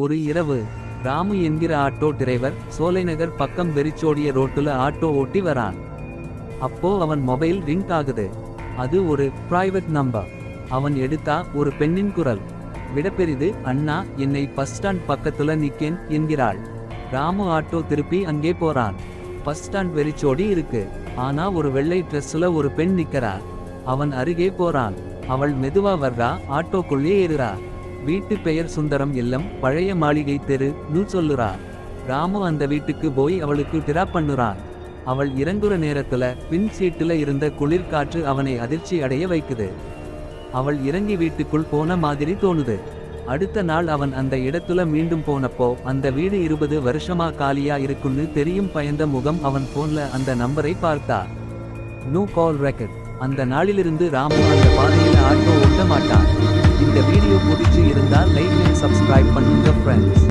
ஒரு இரவு ராமு என்கிற ஆட்டோ டிரைவர் சோலைநகர் பக்கம் வெறிச்சோடிய ரோட்டுல ஆட்டோ ஓட்டி வரான். அப்போ அவன் மொபைல் ரிங் ஆகுது. அது ஒரு பிரைவேட் நம்பர். அவன் எடுத்தா ஒரு பெண்ணின் குரல். விடப்பெரிது, அண்ணா, என்னை பஸ் ஸ்டாண்ட் பக்கத்துல நிக்கேன் என்கிறாள். ராமு ஆட்டோ திருப்பி அங்கே போறான். பஸ் ஸ்டாண்ட் வெறிச்சோடி இருக்கு. ஆனா ஒரு வெள்ளை ட்ரெஸ்ல ஒரு பெண் நிக்கிறா. அவன் அருகே போறான். அவள் மெதுவா வர்றா, ஆட்டோக்குள்ளே ஏறுறா. வீட்டு பெயர் சுந்தரம் இல்லம், பழைய மாளிகை தெரு நூ சொல்லுறா. ராமு அந்த வீட்டுக்கு போய் அவளுக்கு டிராப் பண்ணுறான். அவள் இறங்குற நேரத்துல பின் சீட்டுல இருந்த குளிர் காற்று அவனை அதிர்ச்சி அடைய வைக்குது. அவள் இறங்கி வீட்டுக்குள் போன மாதிரி தோணுது. அடுத்த நாள் அவன் அந்த இடத்துல மீண்டும் போனப்போ அந்த வீடு 20 வருஷமா காலியா இருக்குன்னு தெரியும். பயந்த முகம். அவன் போன்ல அந்த நம்பரை பார்த்தா. No call record. அந்த நாளிலிருந்து ராமு அந்த பாதையில ஆட்டோ ஓட்ட மாட்டான். இந்த வீடியோ பிடிச்சு இருந்தால் லைக் அண்ட் சப்ஸ்கிரைப் பண்ணுங்க ஃப்ரெண்ட்ஸ்.